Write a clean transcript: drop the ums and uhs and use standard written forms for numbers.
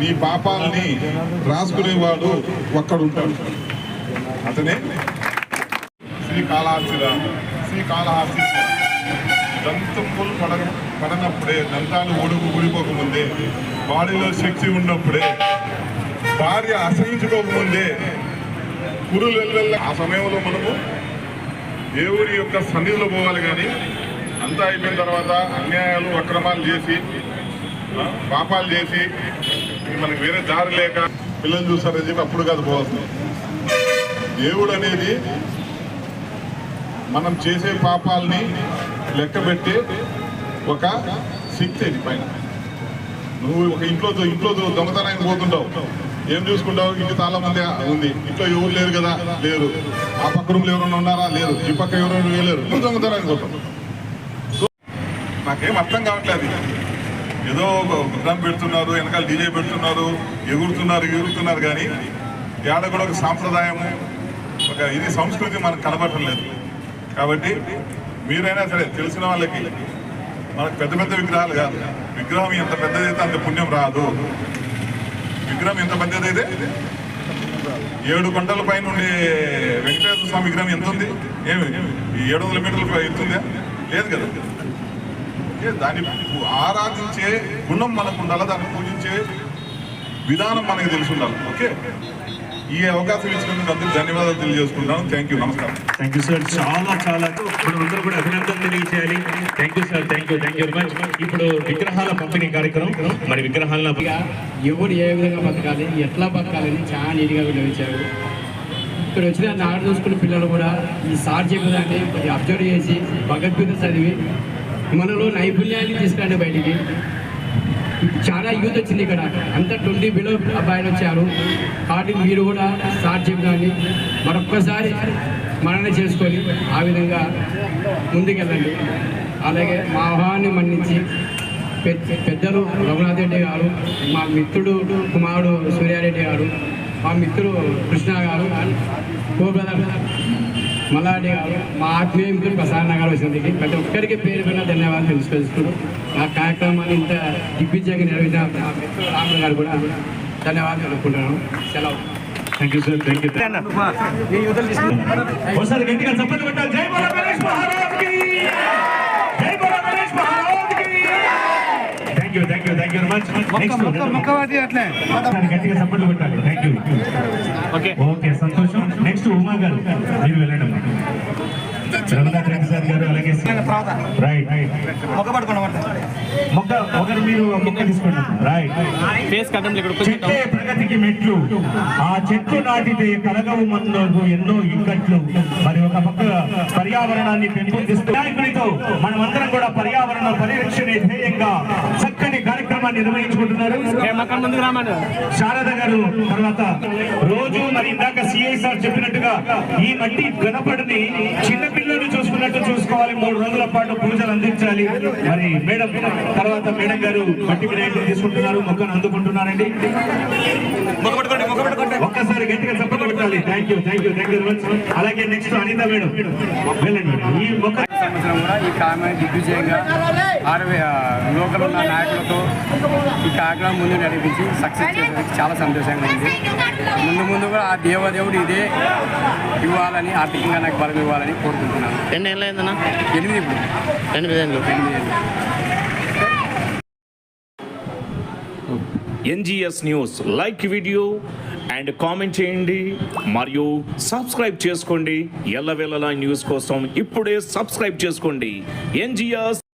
ఈ పాపాలని రాసుకునేవాడు ఒక్కడుంటాడు, అతనే శ్రీకాళహస్తి. దంతములు పడనప్పుడే, దంతాలు ఊడిపోకముందే, బాడీలో శక్తి ఉన్నప్పుడే, భార్య అసహించుకోకముందే కురులు వెళ్ళ ఆ సమయంలో మనము దేవుడి యొక్క సన్నిధిలో పోవాలి. కానీ అంతా అయిపోయిన తర్వాత అన్యాయాలు అక్రమాలు చేసి పాపాలు చేసి మనకి వేరే దారి లేక పిల్లలు చూస్తారని చెప్పి అప్పుడు కాదు పోవాల్సింది. దేవుడు అనేది మనం చేసే పాపాలని లెక్కబెట్టి ఒక శక్తి అది పైన. నువ్వు ఒక ఇంట్లో దొంగతనానికి పోతుంటావు, ఏం చూసుకుంటావు? ఇంటి చాలా మంది ఉంది, ఇంట్లో ఎవరు లేరు కదా, లేరు. ఆ పక్క రూమ్లో ఎవరైనా ఉన్నారా? లేరు. ఈ పక్క ఎవరైనా వేయలేరు. నువ్వు దొంగతనానికి పోతావు. సో నాకేం అర్థం కావట్లేదు. ఏదో విగ్రహం పెడుతున్నారు, వెనకాల డీజే పెడుతున్నారు, ఎగురుతున్నారు కానీ ఏడ కూడా ఒక సాంప్రదాయము, ఒక ఇది సంస్కృతి మనకు కనబడటం లేదు. కాబట్టి మీరైనా సరే తెలిసిన వాళ్ళకి, మనకు పెద్ద విగ్రహాలు కాదు, విగ్రహం ఎంత పెద్దదైతే అంత పుణ్యం రాదు. విగ్రహం ఎంత పెద్దదైతే 7 కొండల పైన ఉండే వెంకటేశ్వర స్వామి విగ్రహం ఎంత ఉంది? ఏమి 700 మీటర్ల ఎత్తుందా? లేదు కదా. దాన్ని ఆరాధించే గుణం మనకు ఉండాలి, దాన్ని పూజించే విధానం మనకి తెలిసి ఉండాలి. ఓకే, ఈ అవకాశం ఇచ్చినందుకు అందరూ ధన్యవాదాలు తెలియజేసుకుంటాను. థ్యాంక్ యూ, నమస్కారం. Thank you sir. చాలా మనందరూ కూడా అభినందనలు తెలియజేయాలి. Thank you sir, thank you very much. ఇప్పుడు విగ్రహాల పంపిణీ కార్యక్రమం. మరి విగ్రహాలను ఎవరు ఏ విధంగా బతకాలి, ఎట్లా బతకాలని చాలా నీట్గా వివరించారు. ఇక్కడ వచ్చిన నాడు చూసుకున్న పిల్లలు కూడా ఈ సార్ చెప్పేదాన్ని కొద్దిగా అబ్జర్వ్ చేసి భగవద్గీత చదివి మనలో నైపుణ్యాన్ని తీసుకురండి బయటికి. చాలా యూత్ వచ్చింది ఇక్కడ, అంతా 20 బిలో అబ్బాయిలు వచ్చారు. కాబట్టి మీరు కూడా సార్ చెప్పడాన్ని మరొక్కసారి మనన చేసుకొని ఆ విధంగా ముందుకెళ్ళండి. అలాగే మా ఆహ్వాన్ని మన్నించి పెద్దలు రఘునాథ్ రెడ్డి గారు, మా మిత్రుడు కుమారుడు సూర్యారెడ్డి గారు, మా మిత్రుడు కృష్ణ గారు, కో బ్రదర్ మల్లారెడ్డి గారు, మా ఆత్మీయ మిత్రుడు ప్రసాద్ గారు వచ్చినందుకు ప్రతి ఒక్కరికి పేరు పైన ధన్యవాదాలు తెలుసుకుంటూ ఆ కార్యక్రమాన్ని ఇంత దిగ్విజయంగా నిర్వహించిన మా మిత్రుడు రాములు గారు కూడా ధన్యవాదాలు తెలుపుకుంటున్నాను. సెలవు. Thank you sir, thank you. ఒకసారి గట్టిగా చప్పట్లు కొట్టాలి. జై బోలో గణేష్ మహారాజ్ కి, జై బోలో గణేష్ మహారాజ్ కి. Thank you very much. Next గట్టిగా చప్పట్లు కొట్టాలి. Thank you. ఓకే, సంతోషం. నెక్స్ట్ ఉమా గారు, మీరు వెళ్ళండి. రఘునాథ్ రెడ్డి సార్ గారు, అలాగే రైట్ మొక్క ఒకరు మీరు మొక్క తీసుకోండి. రైట్. చెట్టే ప్రగతికి మెట్లు, ఆ చెట్లు నాటితే కలగవు మనకు ఎన్నో ఇక్కట్లు. మరి ఒక పక్క పర్యావరణాన్ని పెంపొందిస్తూ నాయకుడితో మనమందరం కూడా పర్యావరణ పరిరక్షణ ధ్యేయంగా చక్కని కార్యక్రమాన్ని నిర్వహించుకుంటున్నారు. శారద గారు తర్వాత రోజు మరి ఇందాక సిఐ సార్ చెప్పినట్టుగా ఈ మట్టి గణపడిని చిన్న పిల్లలు చూసుకున్నట్టు చూసుకోవాలి. 3 రోజుల పాటు పూజలు అందించాలి. మరి మేడం తర్వాత మేడం గారు మట్టి వినాయకులు తీసుకుంటున్నారు, మొక్కను అందుకుంటున్నారండి. ఒక్కసారి గట్టిగా చప్పట్లు పెట్టాలి. Thank you very much. అలాగే నెక్స్ట్ అనిత మేడం వెళ్ళండి. ఈ మొక్క సంవత్సరం కూడా ఈ కార్యక్రమాన్ని దిగ్విజయంగా లోకల్ ఉన్న నాయకులతో ఈ కార్యక్రమం ముందు నడిపించి సక్సెస్ చేయడానికి చాలా సంతోషంగా ఉంది. ముందు కూడా ఆ దేవదేవుడు ఇదే ఇవ్వాలని, ఆర్థికంగా నాకు బలం ఇవ్వాలని కోరుకుంటున్నాను. 8 ఏళ్ళు అయిందన్నా? 8 ఇప్పుడు 8 ఏళ్ళు. NGS news like video and comment చేయండి మరియు సబ్స్క్రైబ్ చేసుకోండి. ఎల్లవేళలా న్యూస్ కోసం ఇప్పుడే సబ్స్క్రైబ్ చేసుకోండి. ఎన్జిఎస్